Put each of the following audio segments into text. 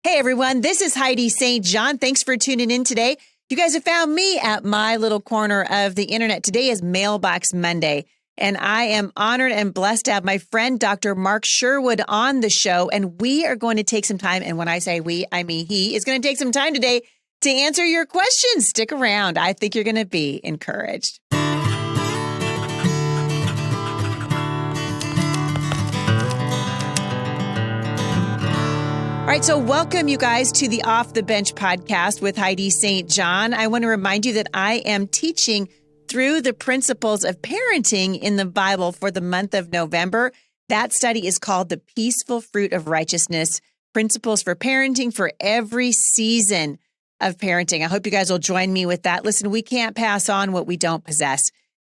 Hey everyone, this is Heidi St. John. Thanks for tuning in today. You guys have found me at my little corner of the internet. Today is Mailbox Monday, and I am honored and blessed to have my friend Dr. Mark Sherwood on the show. And we are going to take some time, and when I say we, I mean he is going to take some time today to answer your questions. Stick around. I think you're going to be encouraged. All right, so welcome you guys to the Off the Bench podcast with Heidi St. John. I want to remind you that I am teaching through the principles of parenting in the Bible for the month of November. That study is called The Peaceful Fruit of Righteousness, Principles for Parenting for Every Season of Parenting. I hope you guys will join me with that. Listen, we can't pass on what we don't possess.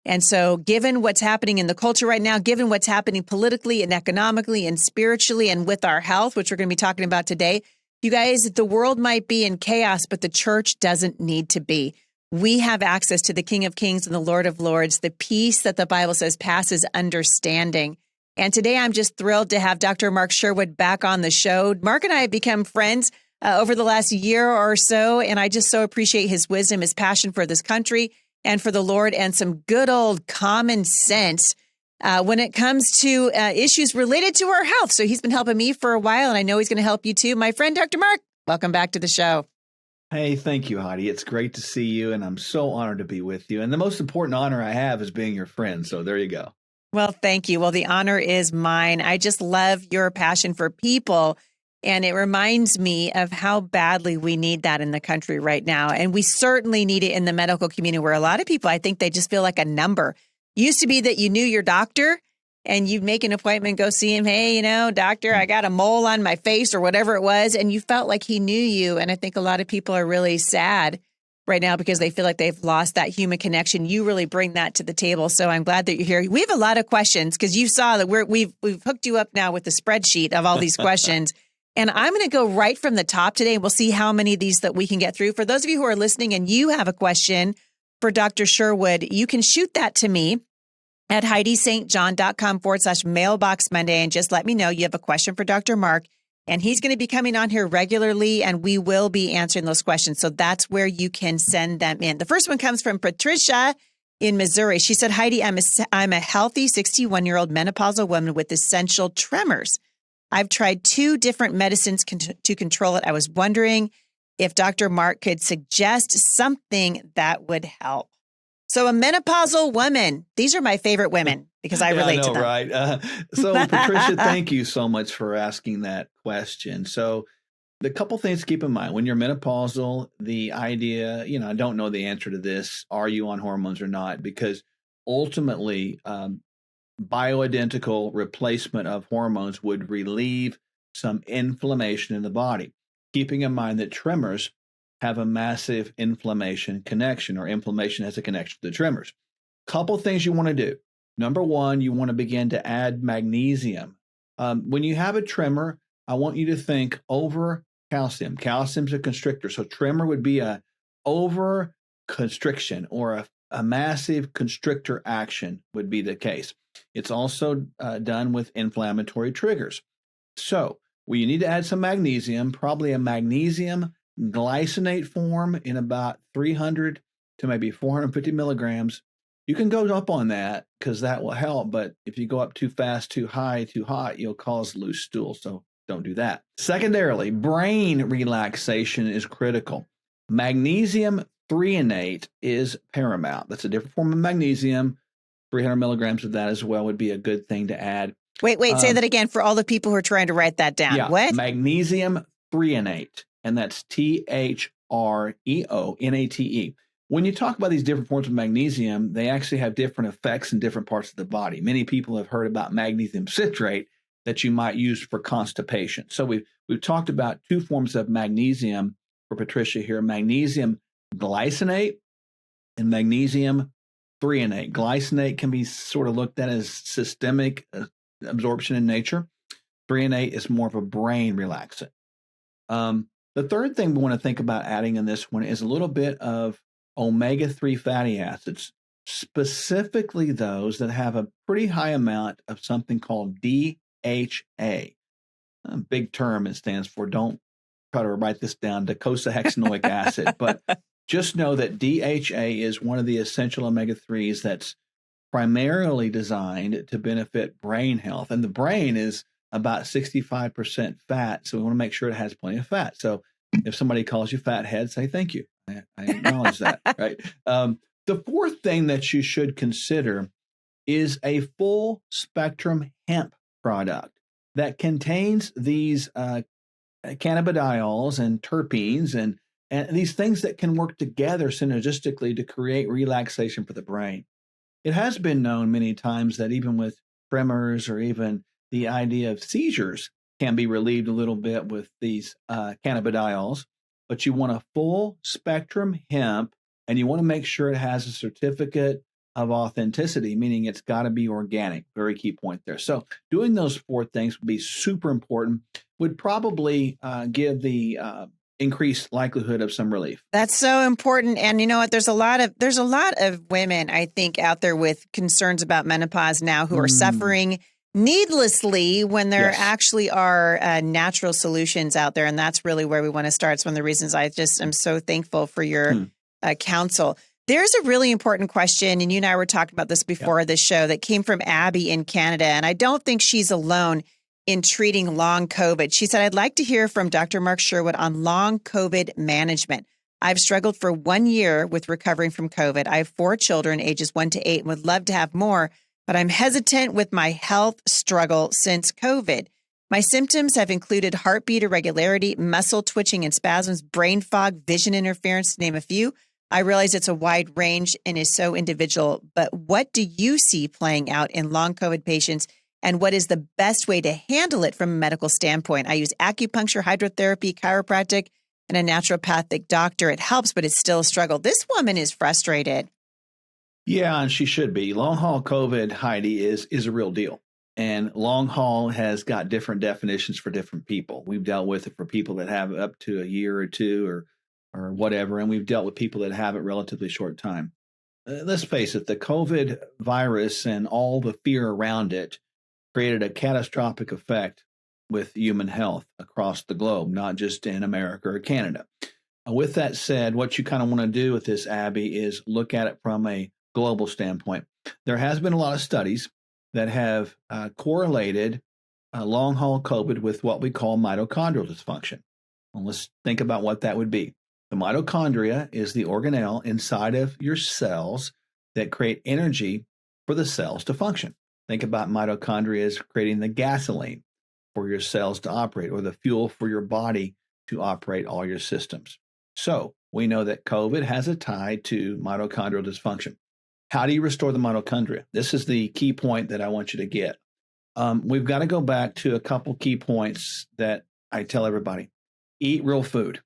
And so given what's happening in the culture right now, given what's happening politically and economically and spiritually and with our health, which we're going to be talking about today, you guys, the world might be in chaos, but the church doesn't need to be. We have access to the King of Kings and the Lord of Lords, the peace that the Bible says passes understanding. And today I'm just thrilled to have Dr. Mark Sherwood back on the show. Mark and I have become friends over the last year or so, and I just so appreciate his wisdom, his passion for this country and for the Lord, and some good old common sense when it comes to issues related to our health. So he's been helping me for a while, and I know he's going to help you too. My friend, Dr. Mark, welcome back to the show. Hey, thank you, Heidi. It's great to see you, and I'm so honored to be with you. And the most important honor I have is being your friend. So there you go. Well, thank you. Well, the honor is mine. I just love your passion for people. And it reminds me of how badly we need that in the country right now. And we certainly need it in the medical community where a lot of people, I think they just feel like a number. Used to be that you knew your doctor and you'd make an appointment, go see him. Hey, doctor, I got a mole on my face or whatever it was. And you felt like he knew you. And I think a lot of people are really sad right now because they feel like they've lost that human connection. You really bring that to the table. So I'm glad that you're here. We have a lot of questions because you saw that we've hooked you up now with the spreadsheet of all these questions. And I'm going to go right from the top today, and we'll see how many of these that we can get through. For those of you who are listening and you have a question for Dr. Sherwood, you can shoot that to me at HeidiSt.John.com/mailbox Monday, and just let me know you have a question for Dr. Mark. And he's going to be coming on here regularly, and we will be answering those questions. So that's where you can send them in. The first one comes from Patricia in Missouri. She said, Heidi, I'm a healthy 61-year-old menopausal woman with essential tremors. I've tried 2 different medicines to control it. I was wondering if Dr. Mark could suggest something that would help. So a menopausal woman, these are my favorite women because I relate to them. Right. So Patricia, thank you so much for asking that question. So the couple things to keep in mind when you're menopausal, the idea, I don't know the answer to this. Are you on hormones or not? Because ultimately, bioidentical replacement of hormones would relieve some inflammation in the body, keeping in mind that tremors have a massive inflammation connection, or inflammation has a connection to the tremors. Couple things you want to do. Number one, you want to begin to add magnesium. When you have a tremor, I want you to think over calcium. Calcium's a constrictor. So tremor would be a over constriction, or a massive constrictor action would be the case. It's also done with inflammatory triggers. So you need to add some magnesium, probably a magnesium glycinate form in about 300 to maybe 450 milligrams. You can go up on that because that will help. But if you go up too fast, too high, too hot, you'll cause loose stool. So don't do that. Secondarily, brain relaxation is critical. Magnesium threonate is paramount. That's a different form of magnesium. 300 milligrams of that as well would be a good thing to add. Wait, say that again for all the people who are trying to write that down. Yeah, what? Magnesium threonate, and that's THREONATE. When you talk about these different forms of magnesium, they actually have different effects in different parts of the body. Many people have heard about magnesium citrate that you might use for constipation. So we've talked about 2 forms of magnesium for Patricia here: magnesium glycinate and magnesium threonate. Glycinate can be sort of looked at as systemic absorption in nature. Threonate is more of a brain relaxant. The third thing we want to think about adding in this one is a little bit of omega-3 fatty acids, specifically those that have a pretty high amount of something called DHA. A big term it stands for. Don't try to write this down, docosahexaenoic acid. But just know that DHA is one of the essential omega-3s that's primarily designed to benefit brain health. And the brain is about 65% fat. So we want to make sure it has plenty of fat. So if somebody calls you fathead, say thank you. I acknowledge that, right? The fourth thing that you should consider is a full spectrum hemp product that contains these cannabidiols and terpenes and these things that can work together synergistically to create relaxation for the brain. It has been known many times that even with tremors or even the idea of seizures can be relieved a little bit with these cannabidiols, but you want a full spectrum hemp and you want to make sure it has a certificate of authenticity, meaning it's got to be organic. Very key point there. So doing those four things would be super important, would probably give the increased likelihood of some relief. That's so important. And you know what? There's a lot of women, I think, out there with concerns about menopause now who are suffering needlessly when there actually are natural solutions out there. And that's really where we want to start. It's one of the reasons I just am so thankful for your counsel. There's a really important question, and you and I were talking about this before this show, that came from Abby in Canada. And I don't think she's alone in treating long COVID. She said, I'd like to hear from Dr. Mark Sherwood on long COVID management. I've struggled for 1 year with recovering from COVID. I have 4 children, ages 1 to 8, and would love to have more, but I'm hesitant with my health struggle since COVID. My symptoms have included heartbeat irregularity, muscle twitching and spasms, brain fog, vision interference, to name a few. I realize it's a wide range and is so individual, but what do you see playing out in long COVID patients, and what is the best way to handle it from a medical standpoint? I use acupuncture, hydrotherapy, chiropractic, and a naturopathic doctor. It helps, but it's still a struggle. This woman is frustrated. Yeah, and she should be. Long haul COVID, Heidi, is a real deal. And long haul has got different definitions for different people. We've dealt with it for people that have up to a year or two or whatever, and we've dealt with people that have it relatively short time. Let's face it, the COVID virus and all the fear around it created a catastrophic effect with human health across the globe, not just in America or Canada. With that said, what you kind of want to do with this, Abby, is look at it from a global standpoint. There has been a lot of studies that have correlated long haul COVID with what we call mitochondrial dysfunction. Well, let's think about what that would be. The mitochondria is the organelle inside of your cells that create energy for the cells to function. Think about mitochondria as creating the gasoline for your cells to operate, or the fuel for your body to operate all your systems. So we know that COVID has a tie to mitochondrial dysfunction. How do you restore the mitochondria? This is the key point that I want you to get. We've got to go back to a couple key points that I tell everybody. Eat real food.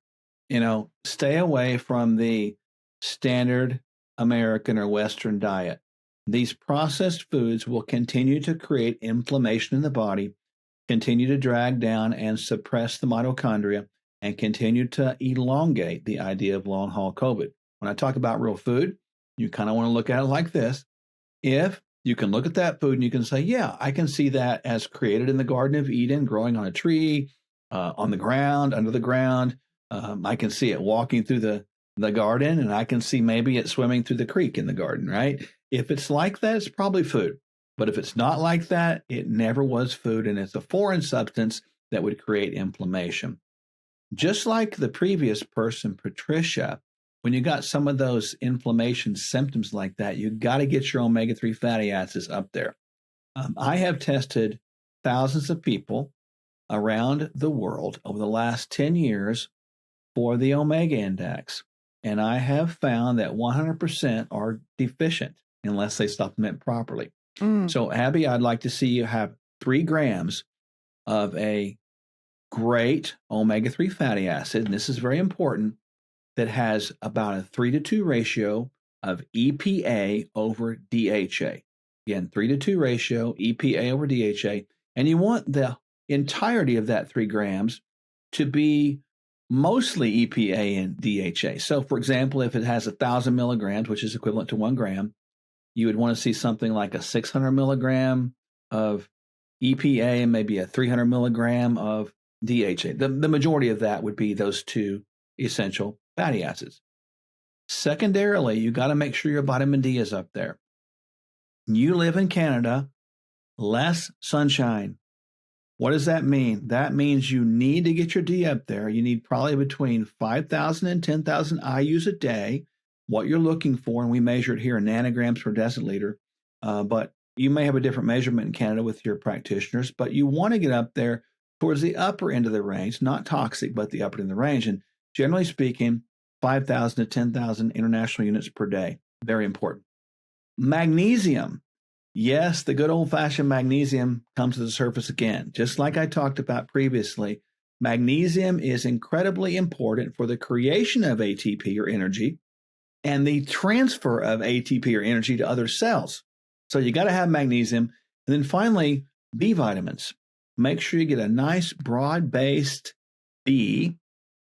Stay away from the standard American or Western diet. These processed foods will continue to create inflammation in the body, continue to drag down and suppress the mitochondria, and continue to elongate the idea of long haul COVID. When I talk about real food, you kind of want to look at it like this. If you can look at that food and you can say, yeah, I can see that as created in the Garden of Eden, growing on a tree, on the ground, under the ground. I can see it walking through the garden, and I can see maybe it swimming through the creek in the garden, right? If it's like that, it's probably food. But if it's not like that, it never was food, and it's a foreign substance that would create inflammation. Just like the previous person, Patricia, when you got some of those inflammation symptoms like that, you got to get your omega-3 fatty acids up there. I have tested thousands of people around the world over the last 10 years for the omega index, and I have found that 100% are deficient unless they supplement properly. So, Abby, I'd like to see you have 3 grams of a great omega-3 fatty acid, and this is very important, that has about a 3-to-2 ratio of EPA over DHA. Again, 3-to-2 ratio, EPA over DHA, and you want the entirety of that 3 grams to be mostly EPA and DHA. So, for example, if it has 1,000 milligrams, which is equivalent to 1 gram, you would want to see something like a 600 milligram of EPA and maybe a 300 milligram of DHA. The majority of that would be those two essential fatty acids. Secondarily, you got to make sure your vitamin D is up there. You live in Canada, less sunshine. What does that mean? That means you need to get your D up there. You need probably between 5,000 and 10,000 IUs a day, what you're looking for, and we measure it here in nanograms per deciliter. But you may have a different measurement in Canada with your practitioners, but you want to get up there towards the upper end of the range, not toxic, but the upper end of the range. And generally speaking, 5,000 to 10,000 international units per day. Very important. Magnesium. Yes, the good old-fashioned magnesium comes to the surface again. Just like I talked about previously, magnesium is incredibly important for the creation of ATP or energy and the transfer of ATP or energy to other cells. So you got to have magnesium. And then finally, B vitamins. Make sure you get a nice broad-based B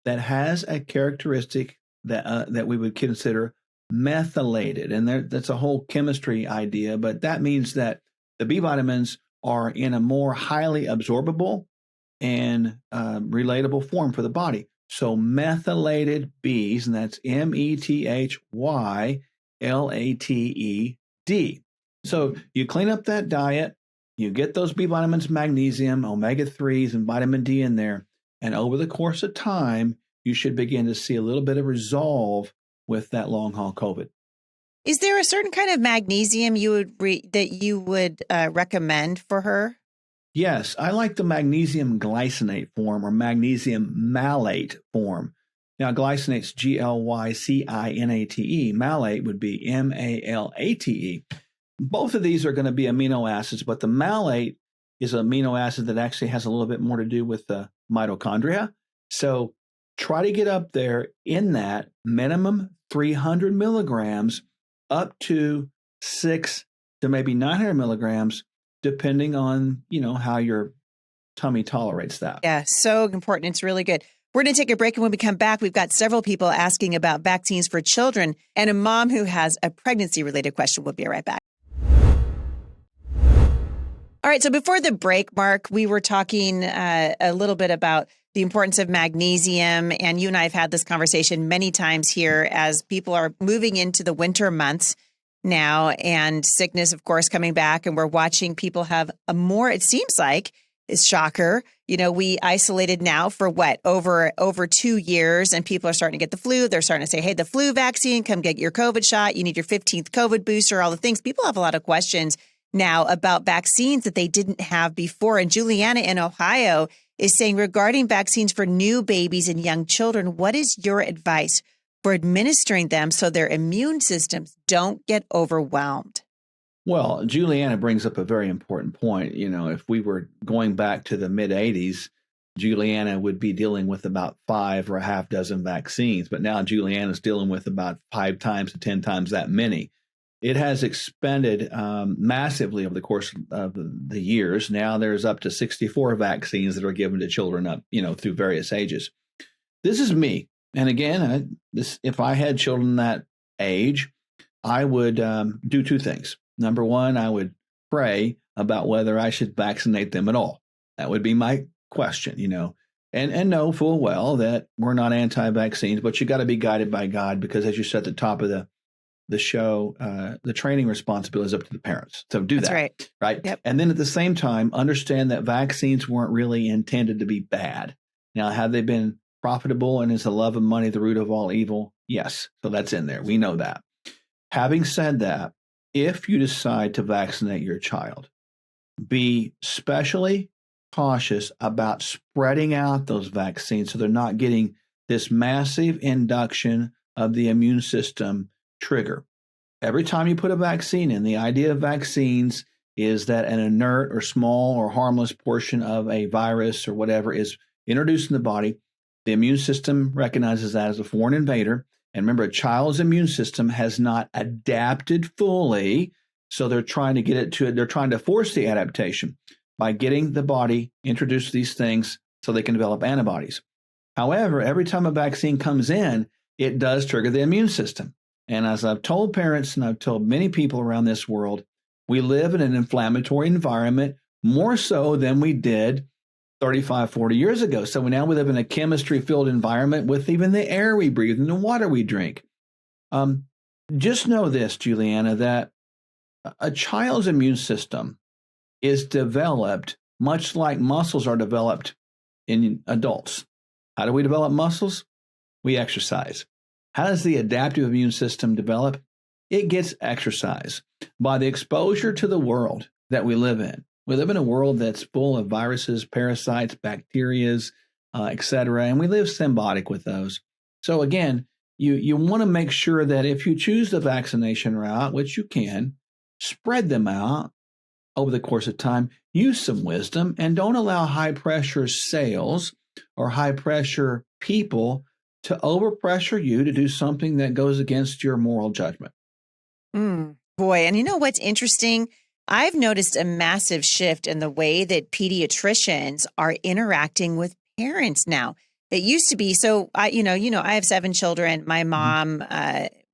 that has a characteristic that we would consider methylated. And that's a whole chemistry idea, but that means that the B vitamins are in a more highly absorbable and relatable form for the body. So methylated Bs, and that's METHYLATED. So you clean up that diet, you get those B vitamins, magnesium, omega-3s, and vitamin D in there, and over the course of time, you should begin to see a little bit of resolve with that long haul COVID. Is there a certain kind of magnesium that you would recommend for her? Yes, I like the magnesium glycinate form or magnesium malate form. Now, glycinate's GLYCINATE. Malate would be MALATE. Both of these are going to be amino acids, but the malate is an amino acid that actually has a little bit more to do with the mitochondria. So try to get up there in that minimum 300 milligrams up to 6 to maybe 900 milligrams, depending on, how your tummy tolerates that. Yeah, so important. It's really good. We're going to take a break, and when we come back, we've got several people asking about vaccines for children and a mom who has a pregnancy-related question. We'll be right back. All right, so before the break, Mark, we were talking a little bit about the importance of magnesium, and you and I have had this conversation many times here as people are moving into the winter months now, and sickness, of course, coming back, and we're watching people have a more, it seems like, is shocker. We isolated now for over 2 years, and people are starting to get the flu. They're starting to say, hey, the flu vaccine, come get your COVID shot. You need your 15th COVID booster, all the things. People have a lot of questions now about vaccines that they didn't have before. And Juliana in Ohio is saying, regarding vaccines for new babies and young children, what is your advice for administering them so their immune systems don't get overwhelmed? Well, Juliana brings up a very important point. If we were going back to the mid-'80s, Juliana would be dealing with about 5 or a half dozen vaccines. But now Juliana's dealing with about 5 times to 10 times that many. It has expanded massively over the course of the years. Now there's up to 64 vaccines that are given to children up, through various ages. This is me. And again, if I had children that age, I would do 2 things. Number one, I would pray about whether I should vaccinate them at all. That would be my question, and know full well that we're not anti-vaccines, but you got to be guided by God, because as you said at the top of the show, the training responsibility is up to the parents. So do That's that. Right. Yep. And then at the same time, understand that vaccines weren't really intended to be bad. Now, have they been profitable, and is the love of money the root of all evil? Yes. So that's in there. We know that. Having said that, if you decide to vaccinate your child, be specially cautious about spreading out those vaccines so they're not getting this massive induction of the immune system trigger. Every time you put a vaccine in, the idea of vaccines is that an inert or small or harmless portion of a virus or whatever is introduced in the body. The immune system recognizes that as a foreign invader. And remember, a child's immune system has not adapted fully, so they're trying to force the adaptation by getting the body introduced to these things so they can develop antibodies. However, every time a vaccine comes in, it does trigger the immune system. And as I've told parents, and I've told many people around this world, we live in an inflammatory environment more so than we did 35, 40 years ago. So now we live in a chemistry-filled environment with even the air we breathe and the water we drink. Just know this, Juliana, that a child's immune system is developed much like muscles are developed in adults. How do we develop muscles? We exercise. How does the adaptive immune system develop? It gets exercise by the exposure to the world that we live in. We live in a world that's full of viruses, parasites, bacteria, etc., and we live symbiotic with those. So again, you want to make sure that if you choose the vaccination route, which you can, spread them out over the course of time, use some wisdom, and don't allow high-pressure sales or high-pressure people to overpressure you to do something that goes against your moral judgment. Boy, and you know what's interesting? I've noticed a massive shift in the way that pediatricians are interacting with parents now. It used to be so. I have 7 children. My mom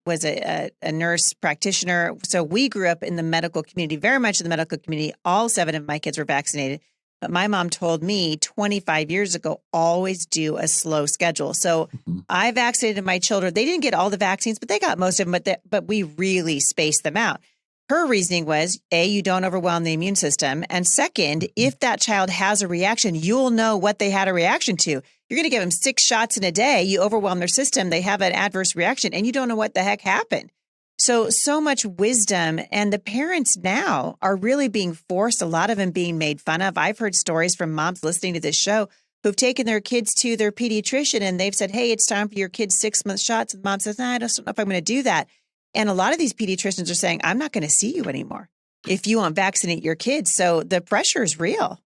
was a nurse practitioner, so we grew up in the medical community, very much in the medical community. All 7 of my kids were vaccinated, but my mom told me 25 years ago, always do a slow schedule. So I vaccinated my children. They didn't get all the vaccines, but they got most of them. But we really spaced them out. Her reasoning was, A, you don't overwhelm the immune system. And second, if that child has a reaction, you'll know what they had a reaction to. You're going to give them 6 shots in a day. You overwhelm their system. They have an adverse reaction and you don't know what the heck happened. So much wisdom. And the parents now are really being forced, a lot of them being made fun of. I've heard stories from moms listening to this show who've taken their kids to their pediatrician and they've said, hey, it's time for your kid's 6-month shots. And mom says, I don't know if I'm going to do that. And a lot of these pediatricians are saying, I'm not going to see you anymore if you won't vaccinate your kids. So the pressure is real.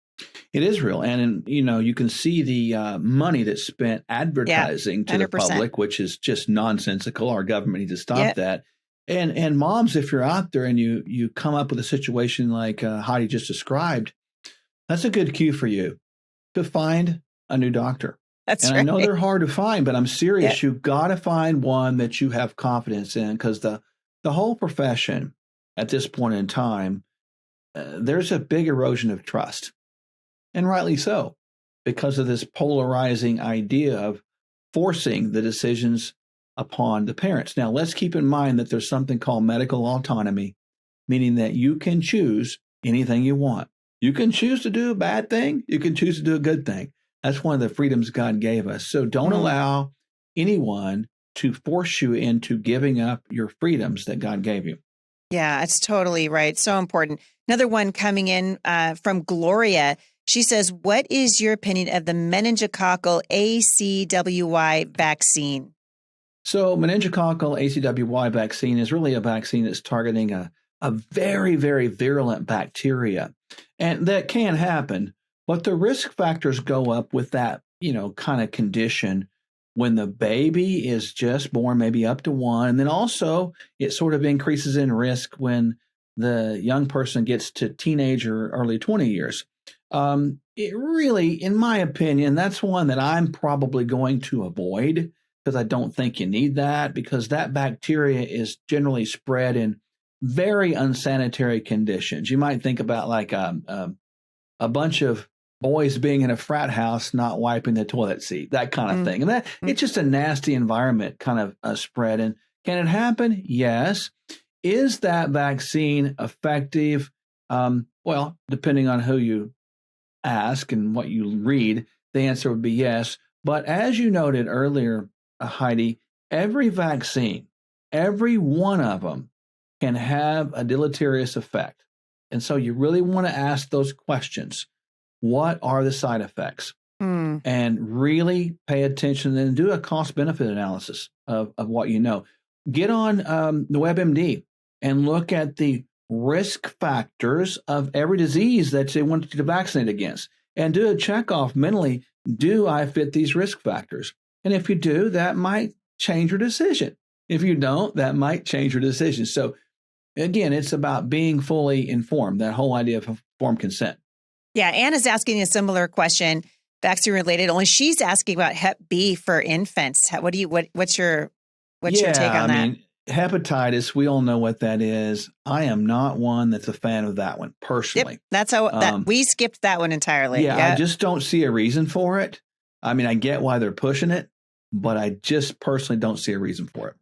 It is real. And, you can see the money that's spent advertising to the public, which is just nonsensical. Our government needs to stop that. And moms, if you're out there and you come up with a situation like Heidi just described, that's a good cue for you to find a new doctor. That's right. I know they're hard to find, but I'm serious. You've got to find one that you have confidence in, because the whole profession at this point in time, there's a big erosion of trust, and rightly so, because of this polarizing idea of forcing the decisions upon the parents. Now, let's keep in mind that there's something called medical autonomy, meaning that you can choose anything you want. You can choose to do a bad thing. You can choose to do a good thing. That's one of the freedoms God gave us. So don't allow anyone to force you into giving up your freedoms that God gave you. Yeah, it's totally right. So important. Another one coming in from Gloria. She says, what is your opinion of the meningococcal ACWY vaccine? So meningococcal ACWY vaccine is really a vaccine that's targeting a very, very virulent bacteria. And that can happen. But the risk factors go up with that, kind of condition when the baby is just born, maybe up to 1. And then also it sort of increases in risk when the young person gets to teenage or early 20 years. It really, in my opinion, that's one that I'm probably going to avoid, because I don't think you need that, because that bacteria is generally spread in very unsanitary conditions. You might think about like a bunch of boys being in a frat house, not wiping the toilet seat, that kind of thing. And it's just a nasty environment kind of spread. And can it happen? Yes. Is that vaccine effective? Well, depending on who you ask and what you read, the answer would be yes. But as you noted earlier, Heidi, every vaccine, every one of them can have a deleterious effect. And so you really want to ask those questions. What are the side effects? And really pay attention and do a cost-benefit analysis of what you know. Get on the WebMD and look at the risk factors of every disease that they want you to vaccinate against, and do a checkoff mentally. Do I fit these risk factors? And if you do, that might change your decision. If you don't, that might change your decision. So again, it's about being fully informed, that whole idea of informed consent. Yeah, Anna's asking a similar question, vaccine related, only she's asking about Hep B for infants. What's your take on that? hepatitis, we all know what that is. I am not one that's a fan of that one personally. Yep, that's how we skipped that one entirely. Yeah, I just don't see a reason for it. I mean, I get why they're pushing it, but I just personally don't see a reason for it.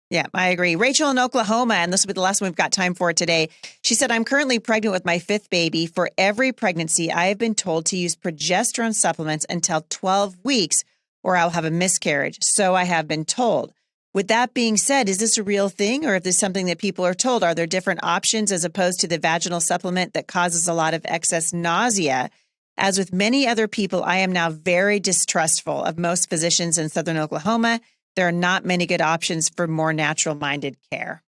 Yeah, I agree. Rachel in Oklahoma, and this will be the last one we've got time for today. She said, I'm currently pregnant with my 5th baby. For every pregnancy, I have been told to use progesterone supplements until 12 weeks or I'll have a miscarriage. So I have been told. With that being said, is this a real thing or is this something that people are told? Are there different options as opposed to the vaginal supplement that causes a lot of excess nausea? As with many other people, I am now very distrustful of most physicians in Southern Oklahoma. There are not many good options for more natural-minded care.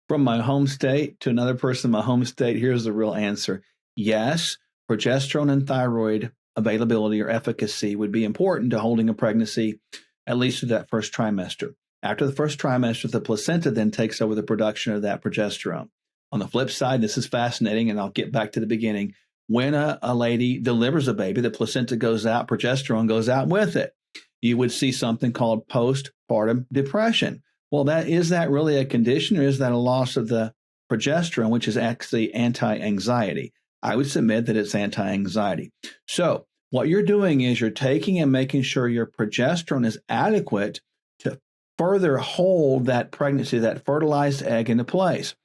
From my home state to another person in my home state, here's the real answer. Yes, progesterone and thyroid availability or efficacy would be important to holding a pregnancy, at least through that first trimester. After the first trimester, the placenta then takes over the production of that progesterone. On the flip side, this is fascinating, and I'll get back to the beginning. When a lady delivers a baby, the placenta goes out, progesterone goes out with it. You would see something called postpartum depression. Well, is that really a condition, or is that a loss of the progesterone, which is actually anti-anxiety? I would submit that it's anti-anxiety. So what you're doing is you're taking and making sure your progesterone is adequate to further hold that pregnancy, that fertilized egg into place.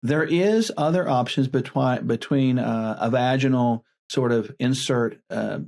There is other options between a vaginal sort of insert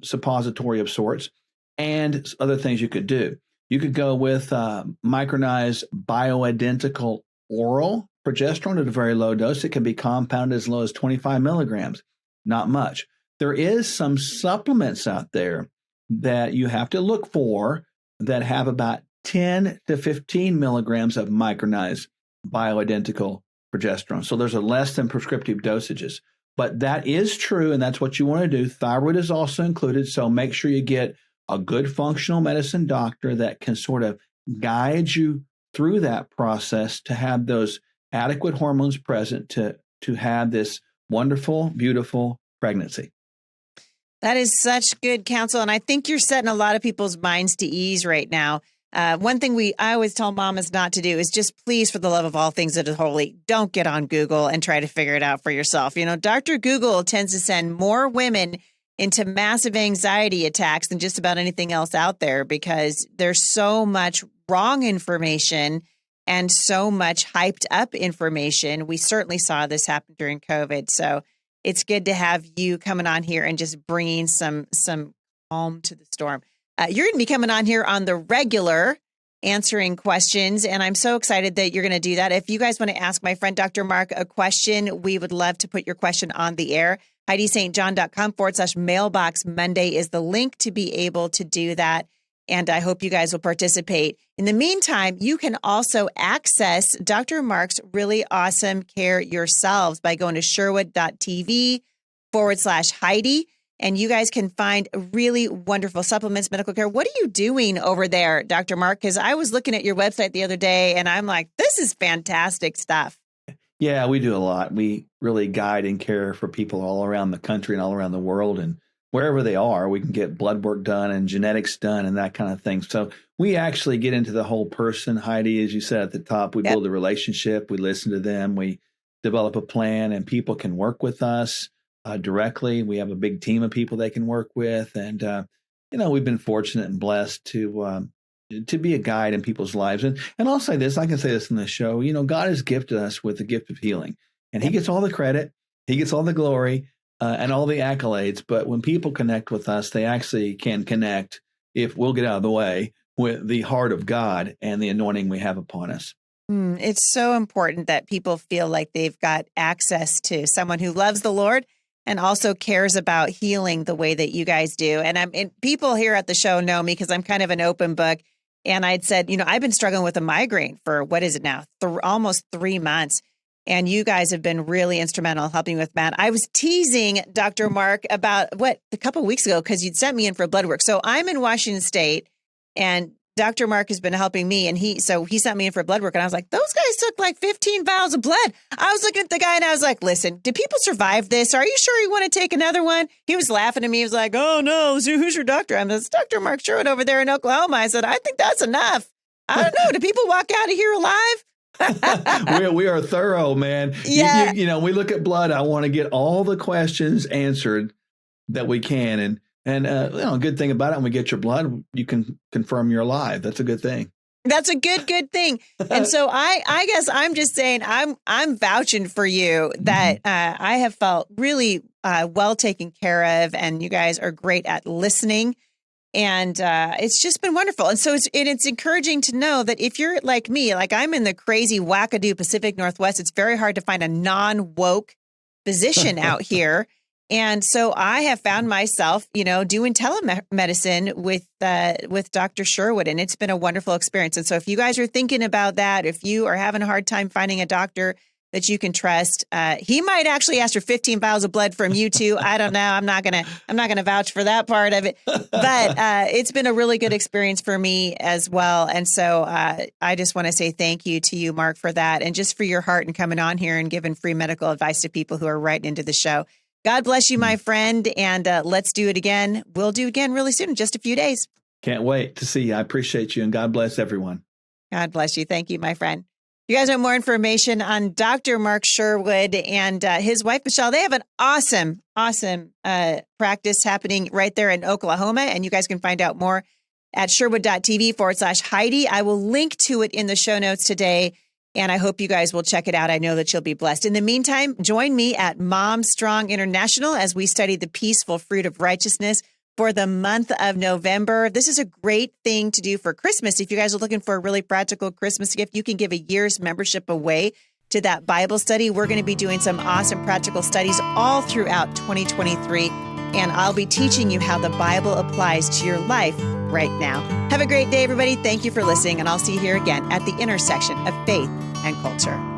suppository of sorts and other things you could do. You could go with micronized bioidentical oral progesterone at a very low dose. It can be compounded as low as 25 milligrams, not much. There is some supplements out there that you have to look for that have about 10 to 15 milligrams of micronized bioidentical progesterone. So there's a less than prescriptive dosages. But that is true, and that's what you want to do. Thyroid is also included, so make sure you get a good functional medicine doctor that can sort of guide you through that process to have those adequate hormones present to have this wonderful, beautiful pregnancy. That is such good counsel. And I think you're setting a lot of people's minds to ease right now. One thing I always tell mamas not to do is just please, for the love of all things that is holy, don't get on Google and try to figure it out for yourself. You know, Dr. Google tends to send more women into massive anxiety attacks than just about anything else out there because there's so much wrong information and so much hyped up information. We certainly saw this happen during COVID. So it's good to have you coming on here and just bringing some calm to the storm. You're going to be coming on here on the regular answering questions, and I'm so excited that you're going to do that. If you guys want to ask my friend Dr. Mark a question, we would love to put your question on the air. HeidiSt.John.com/mailbox Monday is the link to be able to do that. And I hope you guys will participate. In the meantime, you can also access Dr. Mark's really awesome care yourselves by going to Sherwood.tv/Heidi. And you guys can find really wonderful supplements, medical care. What are you doing over there, Dr. Mark? Because I was looking at your website the other day and I'm like, this is fantastic stuff. Yeah, we do a lot. We really guide and care for people all around the country and all around the world. And wherever they are, we can get blood work done and genetics done and that kind of thing. So we actually get into the whole person, Heidi, as you said at the top. We build a relationship. We listen to them. We develop a plan, and people can work with us directly. We have a big team of people they can work with. And, we've been fortunate and blessed to be a guide in people's lives. And I'll say this, I can say this in the show, God has gifted us with the gift of healing, and he gets all the credit. He gets all the glory and all the accolades. But when people connect with us, they actually can connect, if we'll get out of the way, with the heart of God and the anointing we have upon us. It's so important that people feel like they've got access to someone who loves the Lord and also cares about healing the way that you guys do. And people here at the show know me because I'm kind of an open book. And I'd said, I've been struggling with a migraine for, what is it now? Almost 3 months. And you guys have been really instrumental in helping with that. I was teasing Dr. Mark about a couple of weeks ago, because you'd sent me in for blood work. So I'm in Washington State, and Dr. Mark has been helping me, and he sent me in for blood work, and I was like, those guys took like 15 vials of blood. I was looking at the guy and I was like, listen, do people survive this? Are you sure you want to take another one? He was laughing at me. He was like, oh no, who's your doctor? I'm just Dr. Mark Sherwood over there in Oklahoma. I said, I think that's enough. I don't know. Do people walk out of here alive? We are thorough, man. Yeah. We look at blood. I want to get all the questions answered that we can. And a good thing about it, when we get your blood, you can confirm you're alive. That's a good thing. That's a good thing. And so I guess I'm just saying I'm vouching for you that I have felt really well taken care of, and you guys are great at listening. And it's just been wonderful. And so it's encouraging to know that if you're like me, like I'm in the crazy wackadoo Pacific Northwest, it's very hard to find a non-woke physician out here. And so I have found myself, doing telemedicine with Dr. Sherwood, and it's been a wonderful experience. And so if you guys are thinking about that, if you are having a hard time finding a doctor that you can trust, he might actually ask for 15 vials of blood from you too. I don't know. I'm not gonna vouch for that part of it, but it's been a really good experience for me as well. And so I just want to say thank you to you, Mark, for that, and just for your heart and coming on here and giving free medical advice to people who are writing into the show. God bless you, my friend, and let's do it again. We'll do it again really soon, in just a few days. Can't wait to see you. I appreciate you, and God bless everyone. God bless you. Thank you, my friend. If you guys want more information on Dr. Mark Sherwood and his wife, Michelle, they have an awesome practice happening right there in Oklahoma, and you guys can find out more at sherwood.tv/Heidi. I will link to it in the show notes today. And I hope you guys will check it out. I know that you'll be blessed. In the meantime, join me at Mom Strong International as we study the peaceful fruit of righteousness for the month of November. This is a great thing to do for Christmas. If you guys are looking for a really practical Christmas gift, you can give a year's membership away to that Bible study. We're going to be doing some awesome practical studies all throughout 2023. And I'll be teaching you how the Bible applies to your life right now. Have a great day, everybody. Thank you for listening. And I'll see you here again at the intersection of faith and culture.